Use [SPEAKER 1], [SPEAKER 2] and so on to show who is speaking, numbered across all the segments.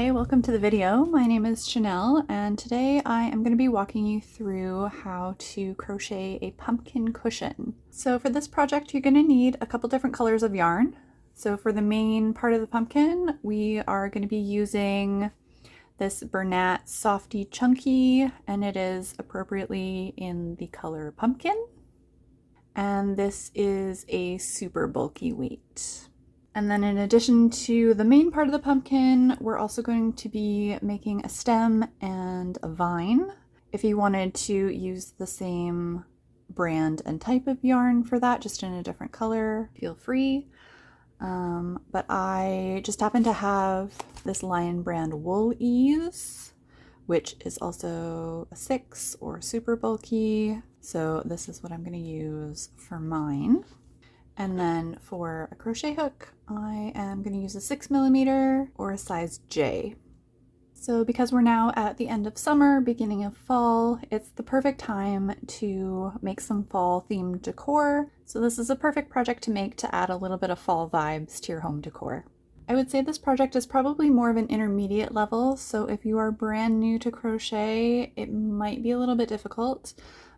[SPEAKER 1] Hi, welcome to the video. My name is Chanel and today I am going to be walking you through how to crochet a pumpkin cushion. So for this project you're going to need a couple different colors of yarn. So for the main part of the pumpkin we are going to be using this Bernat Softy Chunky, and it is appropriately in the color pumpkin. And this is a super bulky weight. And then in addition to the main part of the pumpkin, we're also going to be making a stem and a vine. If you wanted to use the same brand and type of yarn for that, just in a different color, feel free. But I just happen to have this Lion brand Wool Ease, which is also a 6 or super bulky. So this is what I'm going to use for mine. And then for a crochet hook, I am going to use a 6mm or a size J. So because we're now at the end of summer, beginning of fall, it's the perfect time to make some fall themed decor. So this is a perfect project to make to add a little bit of fall vibes to your home decor. I would say this project is probably more of an intermediate level, so if you are brand new to crochet, it might be a little bit difficult.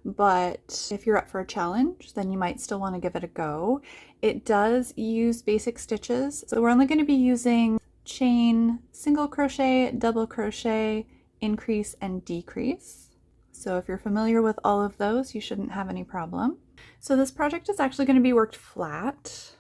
[SPEAKER 1] But if you're up for a challenge, then you might still want to give it a go. It does use basic stitches, so we're only going to be using chain, single crochet, double crochet, increase, and decrease. So if you're familiar with all of those, you shouldn't have any problem. So this project is actually going to be worked flat,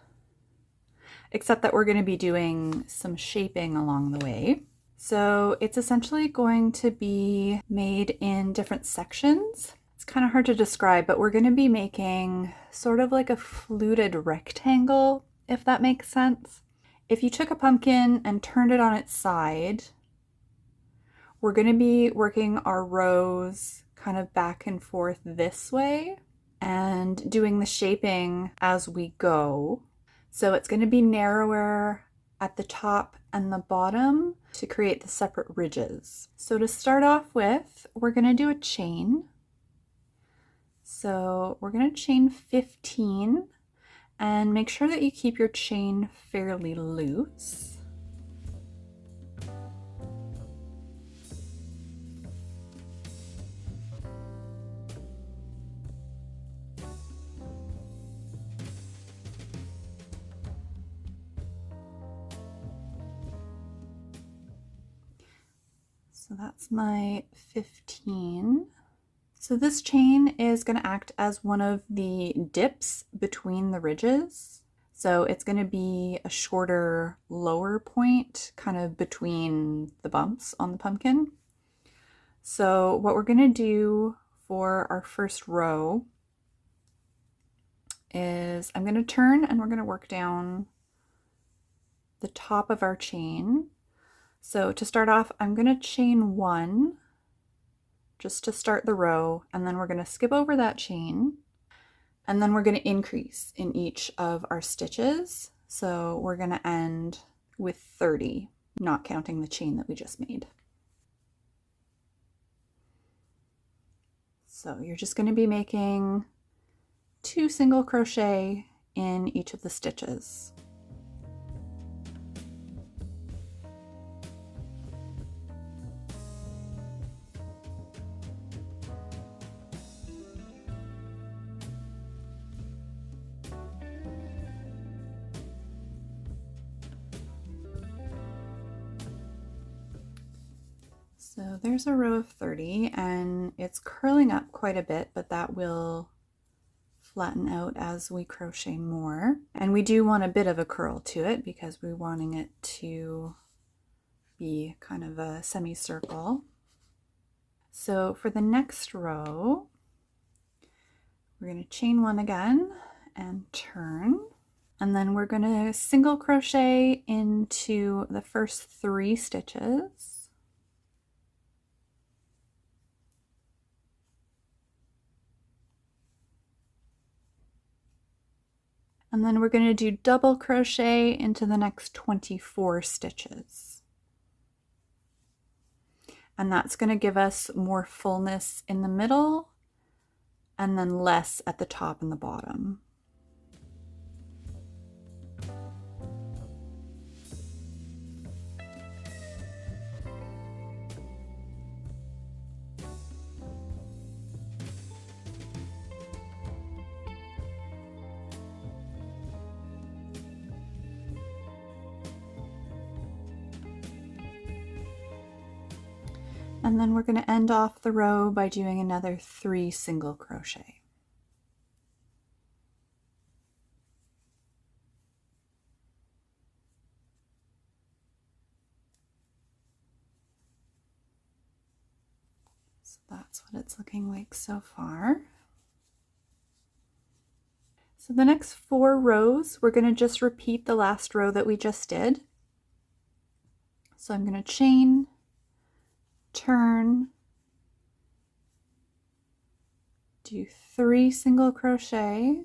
[SPEAKER 1] except that we're going to be doing some shaping along the way. So it's essentially going to be made in different sections. It's kind of hard to describe, but we're going to be making sort of like a fluted rectangle, if that makes sense. If you took a pumpkin and turned it on its side, we're going to be working our rows kind of back and forth this way and doing the shaping as we go. So it's going to be narrower at the top and the bottom to create the separate ridges. So to start off with, we're going to do a chain. So we're going to chain 15 and make sure that you keep your chain fairly loose. So that's my 15. So this chain is going to act as one of the dips between the ridges. So it's going to be a shorter lower point kind of between the bumps on the pumpkin. So what we're going to do for our first row is I'm going to turn and we're going to work down the top of our chain. So to start off, I'm going to chain 1 just to start the row, and then we're going to skip over that chain, and then we're going to increase in each of our stitches. So we're going to end with 30, not counting the chain that we just made. So you're just going to be making 2 single crochet in each of the stitches. So there's a row of 30 and it's curling up quite a bit, but that will flatten out as we crochet more. And we do want a bit of a curl to it because we're wanting it to be kind of a semicircle. So for the next row, we're going to chain 1 again and turn. And then we're going to single crochet into the first 3 stitches. And then we're going to do double crochet into the next 24 stitches. And that's going to give us more fullness in the middle and then less at the top and the bottom. And then we're going to end off the row by doing another 3 single crochet. So that's what it's looking like so far. So the next 4 rows, we're going to just repeat the last row that we just did. So I'm going to chain, turn, do 3 single crochet,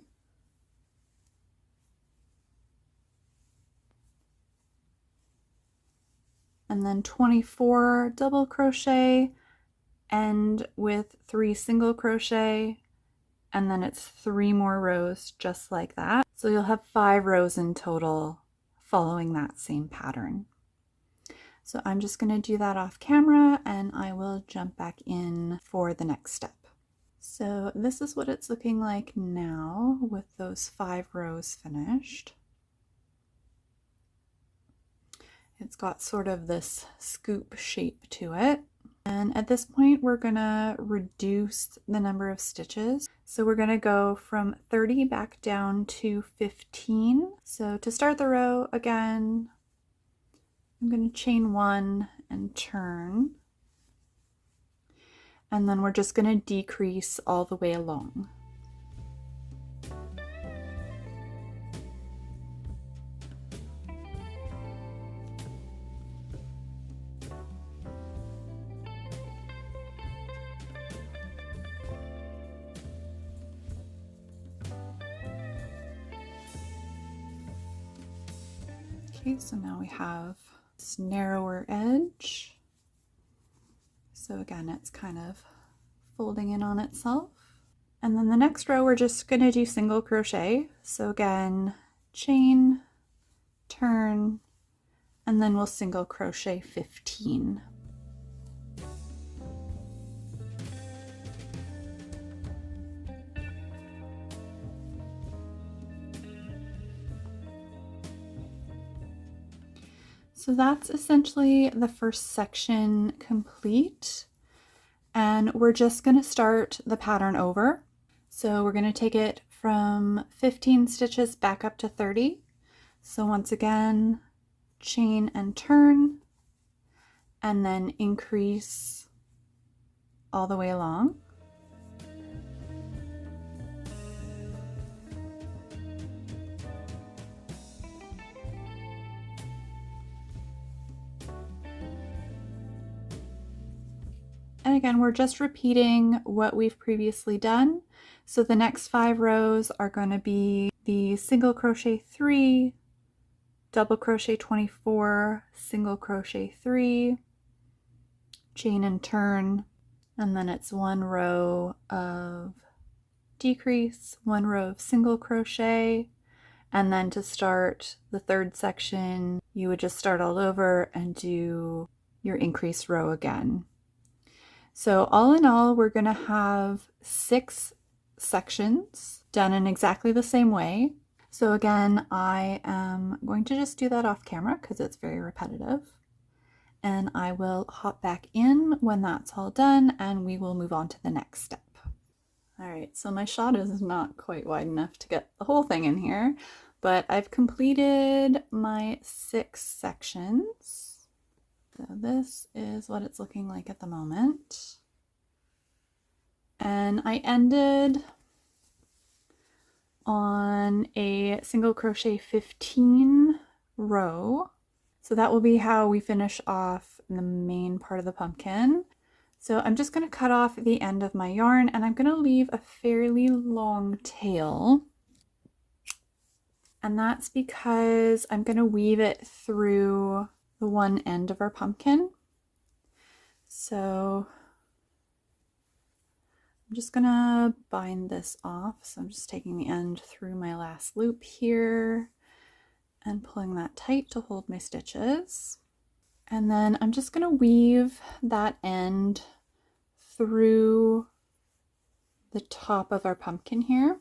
[SPEAKER 1] and then 24 double crochet, end with 3 single crochet, and then it's 3 more rows just like that. So you'll have 5 rows in total following that same pattern. So I'm just going to do that off camera and I will jump back in for the next step. So this is what it's looking like now with those 5 rows finished. It's got sort of this scoop shape to it. And at this point, we're gonna reduce the number of stitches. So we're gonna go from 30 back down to 15. So to start the row again, I'm gonna chain 1 and turn. And then we're just gonna decrease all the way along. Okay, so now we have this narrower edge. So again, it's kind of folding in on itself. And then the next row, we're just going to do single crochet. So again, chain, turn, and then we'll single crochet 15. So that's essentially the first section complete. And we're just going to start the pattern over. So we're going to take it from 15 stitches back up to 30. So once again, chain and turn, and then increase all the way along. And again, we're just repeating what we've previously done. So the next 5 rows are going to be the single crochet 3, double crochet 24, single crochet 3, chain and turn, and then it's 1 row of decrease, 1 row of single crochet, and then to start the 3rd section, you would just start all over and do your increase row again. So all in all, we're going to have 6 sections done in exactly the same way. So again, I am going to just do that off camera because it's very repetitive. And I will hop back in when that's all done and we will move on to the next step. All right, so my shot is not quite wide enough to get the whole thing in here, but I've completed my 6 sections. So this is what it's looking like at the moment. And I ended on a single crochet 15 row. So that will be how we finish off the main part of the pumpkin. So I'm just going to cut off the end of my yarn and I'm going to leave a fairly long tail. And that's because I'm going to weave it through the one end of our pumpkin. So I'm just gonna bind this off. So I'm just taking the end through my last loop here and pulling that tight to hold my stitches. And then I'm just gonna weave that end through the top of our pumpkin here.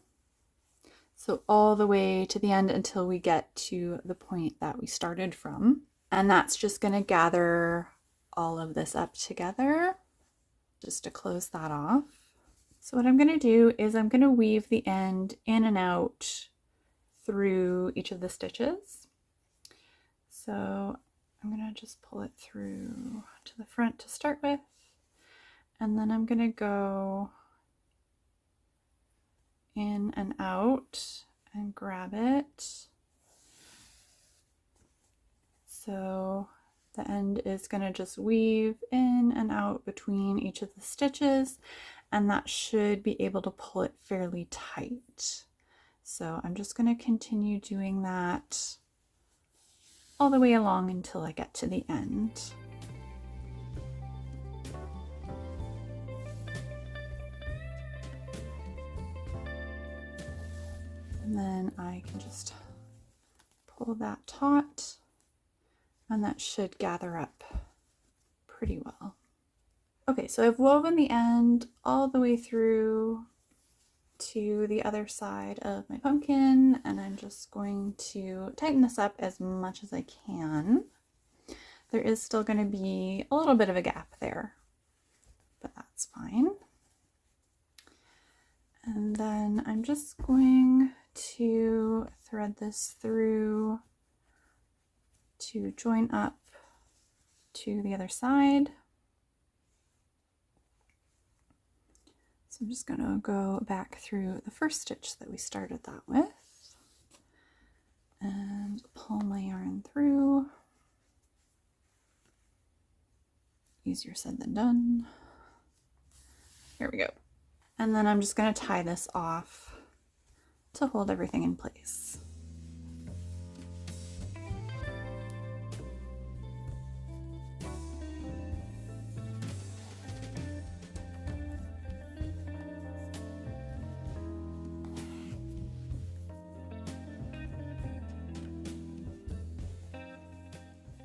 [SPEAKER 1] So all the way to the end until we get to the point that we started from. And that's just going to gather all of this up together. just to close that off. So what I'm going to do is I'm going to weave the end in and out through each of the stitches. So I'm going to just pull it through to the front to start with, and then I'm going to go in and out and grab it. So the end is going to just weave in and out between each of the stitches, and that should be able to pull it fairly tight. So I'm just going to continue doing that all the way along until I get to the end. And then I can just pull that taut, and that should gather up pretty well. Okay, so I've woven the end all the way through to the other side of my pumpkin, and I'm just going to tighten this up as much as I can. There is still going to be a little bit of a gap there, but that's fine. And then I'm just going to thread this through to join up to the other side. So I'm just going to go back through the first stitch that we started that with and pull my yarn through. Easier said than done. Here we go. And then I'm just going to tie this off to hold everything in place.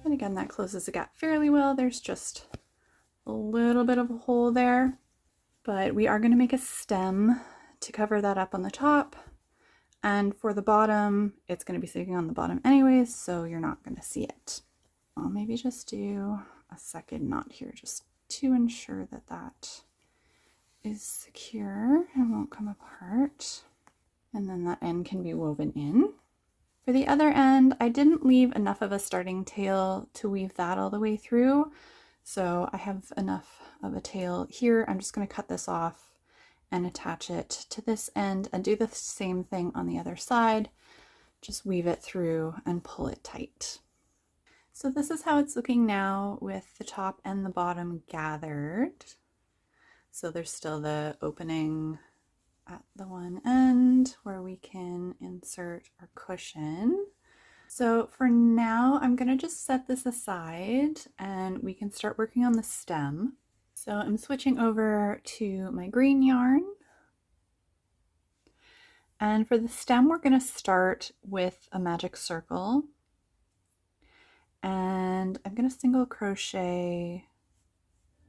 [SPEAKER 1] And again, that closes the gap fairly well. There's just a little bit of a hole there, but we are going to make a stem to cover that up on the top. And for the bottom, it's going to be sitting on the bottom anyways, so you're not going to see it. I'll maybe just do a second knot here just to ensure that that is secure and won't come apart. And then that end can be woven in. For the other end, I didn't leave enough of a starting tail to weave that all the way through, so I have enough of a tail here. I'm just going to cut this off and attach it to this end and do the same thing on the other side. Just weave it through and pull it tight. So this is how it's looking now with the top and the bottom gathered. So there's still the opening at the one end where we can insert our cushion. So for now, I'm going to just set this aside and we can start working on the stem. So I'm switching over to my green yarn. And for the stem, we're going to start with a magic circle. And I'm going to single crochet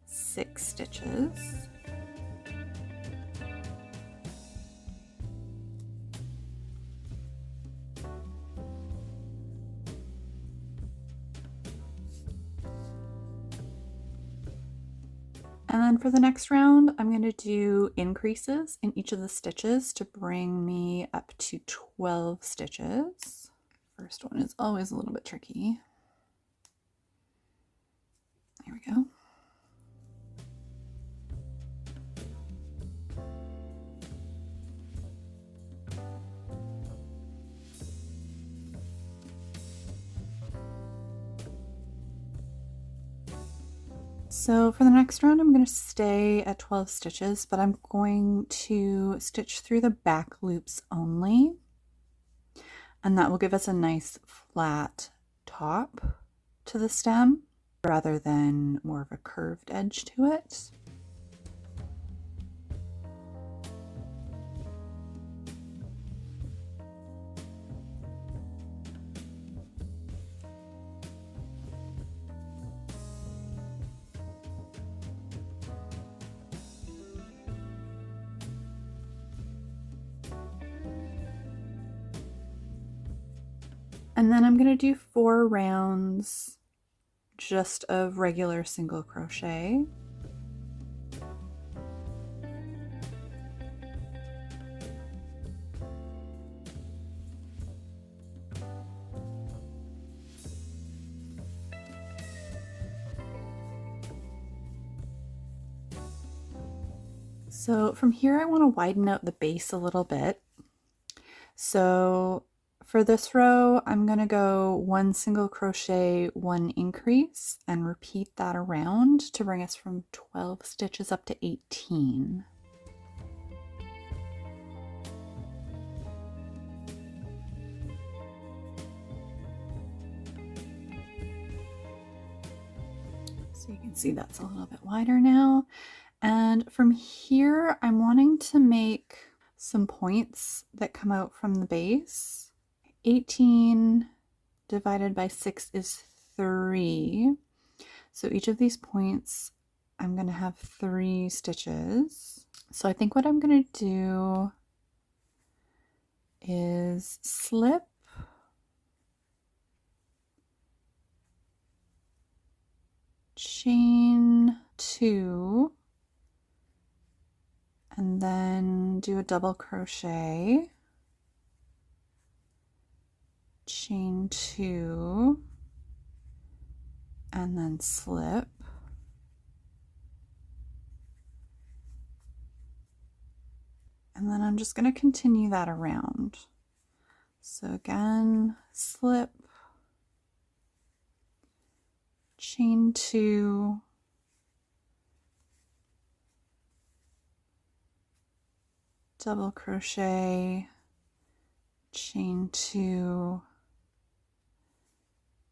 [SPEAKER 1] 6 stitches. And then for the next round, I'm going to do increases in each of the stitches to bring me up to 12 stitches. First one is always a little bit tricky. There we go. So for the next round, I'm going to stay at 12 stitches, but I'm going to stitch through the back loops only. And that will give us a nice flat top to the stem rather than more of a curved edge to it. And then I'm going to do 4 rounds just of regular single crochet. So from here I want to widen out the base a little bit. So for this row, I'm going to go 1 single crochet, 1 increase, and repeat that around to bring us from 12 stitches up to 18. So you can see that's a little bit wider now. And from here, I'm wanting to make some points that come out from the base. 18 divided by 6 is 3. So each of these points, I'm going to have 3 stitches. So I think what I'm going to do is slip, chain 2, and then do a double crochet, chain 2, and then slip, and then I'm just going to continue that around. So again, slip, chain 2, double crochet, chain 2,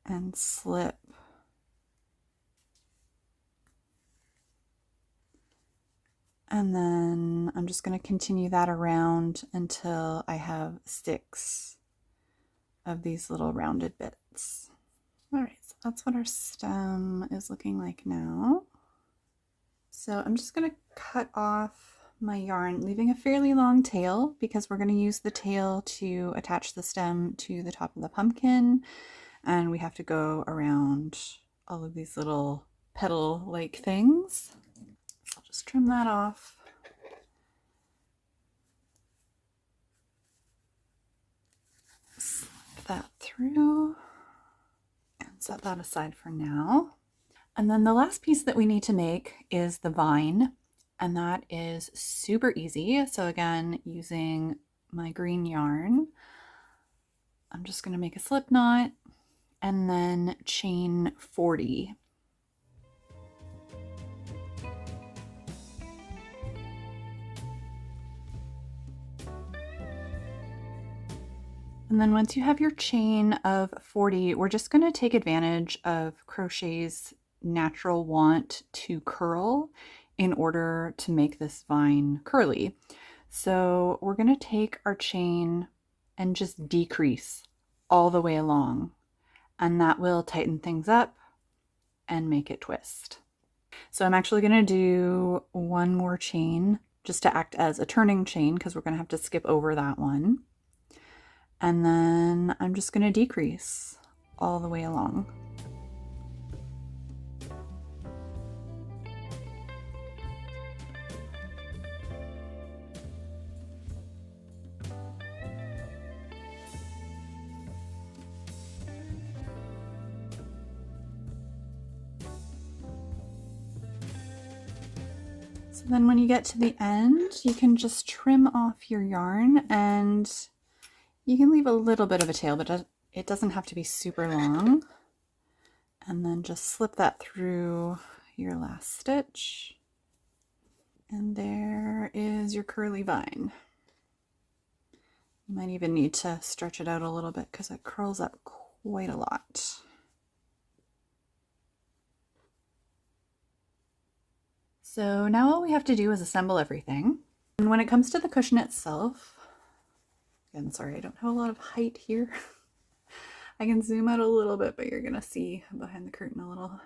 [SPEAKER 1] and slip, and then I'm just going to continue that around until I have 6 of these little rounded bits. All right, so that's what our stem is looking like now. So I'm just going to cut off my yarn, leaving a fairly long tail because we're going to use the tail to attach the stem to the top of the pumpkin, and we have to go around all of these little petal-like things. So I'll just trim that off. Slip that through and set that aside for now. And then the last piece that we need to make is the vine, and that is super easy. So again, using my green yarn, I'm just going to make a slip knot and then chain 40. And then once you have your chain of 40, we're just going to take advantage of crochet's natural want to curl in order to make this vine curly. So we're going to take our chain and just decrease all the way along, and that will tighten things up and make it twist. So I'm actually going to do one more chain just to act as a turning chain because we're going to have to skip over that one. And then I'm just going to decrease all the way along. So then when you get to the end, you can just trim off your yarn, and you can leave a little bit of a tail, but it doesn't have to be super long. And then just slip that through your last stitch. And there is your curly vine. You might even need to stretch it out a little bit because it curls up quite a lot. So now all we have to do is assemble everything. And when it comes to the cushion itself, again, sorry, I don't have a lot of height here. I can zoom out a little bit, but you're gonna see behind the curtain a little.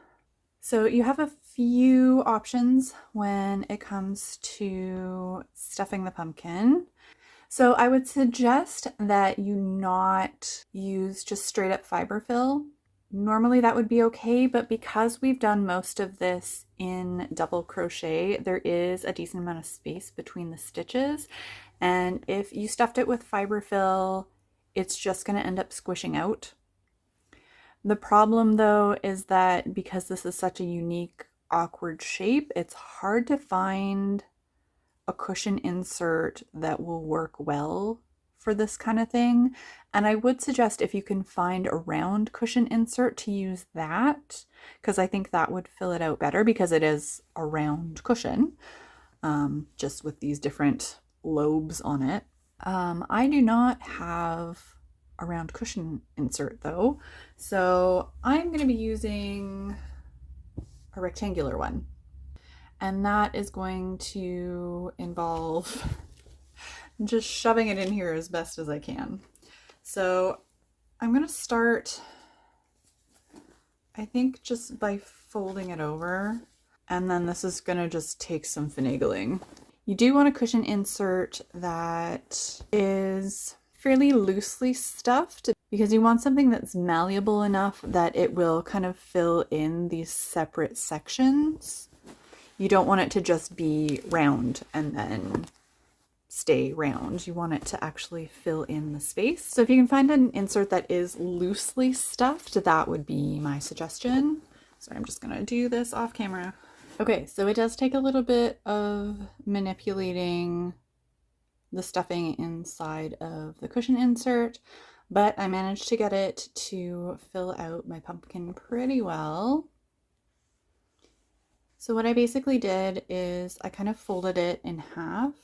[SPEAKER 1] So you have a few options when it comes to stuffing the pumpkin. So I would suggest that you not use just straight up fiber fill. Normally that would be okay, but because we've done most of this in double crochet, there is a decent amount of space between the stitches. And if you stuffed it with fiber fill, it's just going to end up squishing out. The problem though is that because this is such a unique, awkward shape, it's hard to find a cushion insert that will work well for this kind of thing. And I would suggest if you can find a round cushion insert to use that, because I think that would fill it out better because it is a round cushion, just with these different lobes on it. I do not have a round cushion insert though, so I'm going to be using a rectangular one. And that is going to involve just shoving it in here as best as I can. So I'm going to start, I think, just by folding it over. And then this is going to just take some finagling. You do want a cushion insert that is fairly loosely stuffed because you want something that's malleable enough that it will kind of fill in these separate sections. You don't want it to just be round and then stay round. You want it to actually fill in the space. So if you can find an insert that is loosely stuffed, that would be my suggestion. So I'm just gonna do this off camera. Okay, so it does take a little bit of manipulating the stuffing inside of the cushion insert, but I managed to get it to fill out my pumpkin pretty well. So what I basically did is I kind of folded it in half,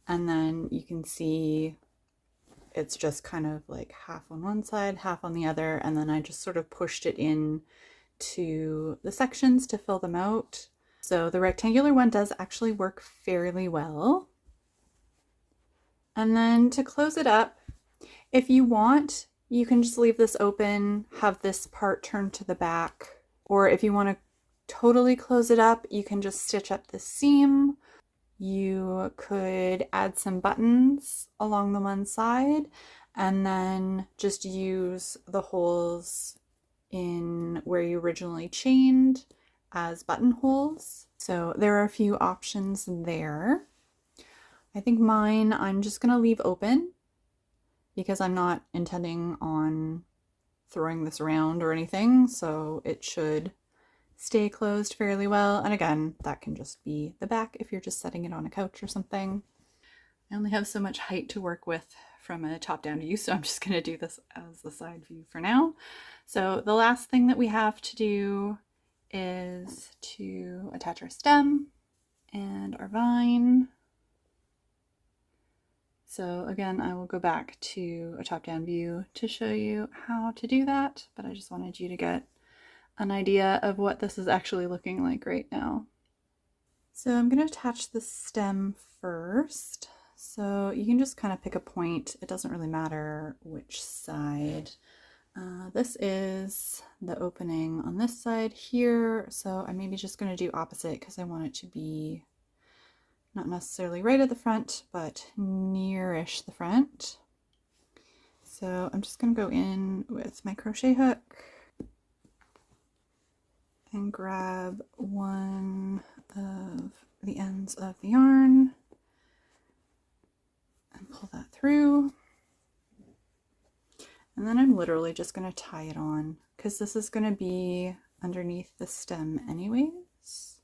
[SPEAKER 1] and then you can see it's just kind of like half on one side, half on the other, and then I just sort of pushed it in to the sections to fill them out. So the rectangular one does actually work fairly well. And then to close it up, if you want, you can just leave this open, have this part turned to the back, or if you want to totally close it up, you can just stitch up the seam. You could add some buttons along the one side and then just use the holes in where you originally chained as buttonholes. So there are a few options there. I think mine I'm just going to leave open because I'm not intending on throwing this around or anything, so it should stay closed fairly well. And again, that can just be the back if you're just setting it on a couch or something. I only have so much height to work with from a top-down view, so I'm just going to do this as the side view for now. So the last thing that we have to do is to attach our stem and our vine. So again, I will go back to a top-down view to show you how to do that, but I just wanted you to get an idea of what this is actually looking like right now. So I'm going to attach the stem first. So you can just kind of pick a point. It doesn't really matter which side. This is the opening on this side here. So I'm maybe just going to do opposite because I want it to be not necessarily right at the front, but nearish the front. So I'm just going to go in with my crochet hook and grab one of the ends of the yarn and pull that through. And then I'm literally just going to tie it on because this is going to be underneath the stem anyways.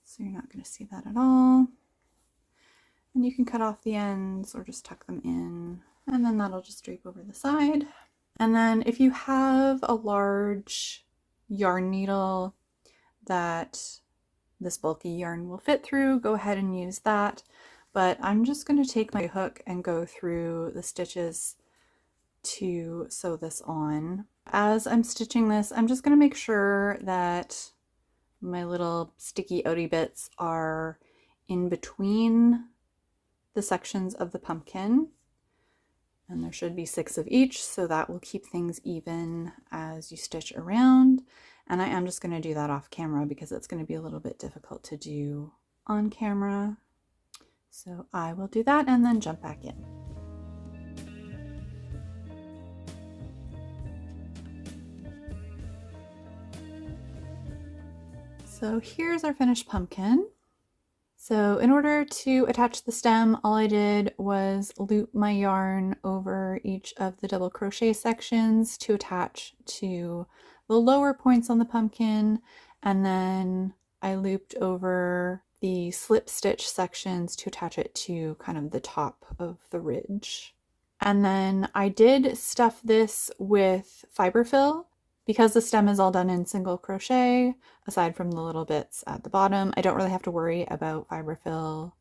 [SPEAKER 1] So you're not going to see that at all. And you can cut off the ends or just tuck them in, and then that'll just drape over the side. And then if you have a large yarn needle that this bulky yarn will fit through, go ahead and use that. But I'm just going to take my hook and go through the stitches to sew this on. As I'm stitching this, I'm just going to make sure that my little sticky outy bits are in between the sections of the pumpkin. And there should be 6 of each, so that will keep things even as you stitch around. And I am just going to do that off camera because it's going to be a little bit difficult to do on camera. So I will do that and then jump back in. So here's our finished pumpkin. So in order to attach the stem, all I did was loop my yarn over each of the double crochet sections to attach to the lower points on the pumpkin, and then I looped over the slip stitch sections to attach it to kind of the top of the ridge. And then I did stuff this with fiberfill because the stem is all done in single crochet, aside from the little bits at the bottom. I don't really have to worry about fiberfill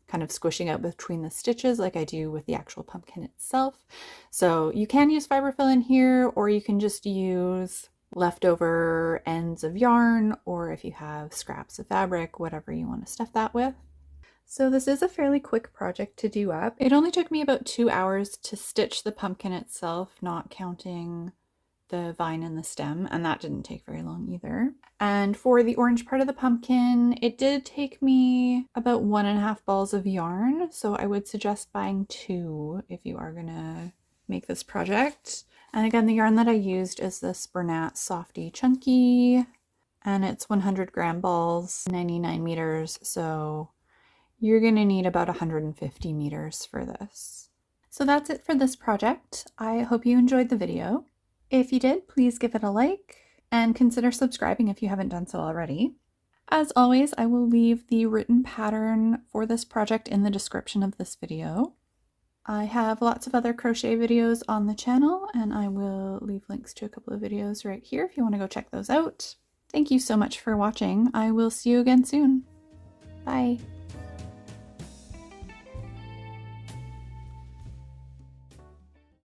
[SPEAKER 1] kind of squishing out between the stitches like I do with the actual pumpkin itself. So you can use fiberfill in here, or you can just use leftover ends of yarn, or if you have scraps of fabric, whatever you want to stuff that with. So this is a fairly quick project to do up. It only took me about 2 hours to stitch the pumpkin itself, not counting the vine and the stem, and that didn't take very long either. And for the orange part of the pumpkin, it did take me about 1.5 balls of yarn, so I would suggest buying 2 if you are gonna make this project. And again, the yarn that I used is this Bernat Softy Chunky, and it's 100 gram balls, 99 meters, so you're gonna need about 150 meters for this. So that's it for this project. I hope you enjoyed the video. If you did, please give it a like and consider subscribing if you haven't done so already. As always, I will leave the written pattern for this project in the description of this video. I have lots of other crochet videos on the channel, and I will leave links to a couple of videos right here if you want to go check those out. Thank you so much for watching. I will see you again soon. Bye.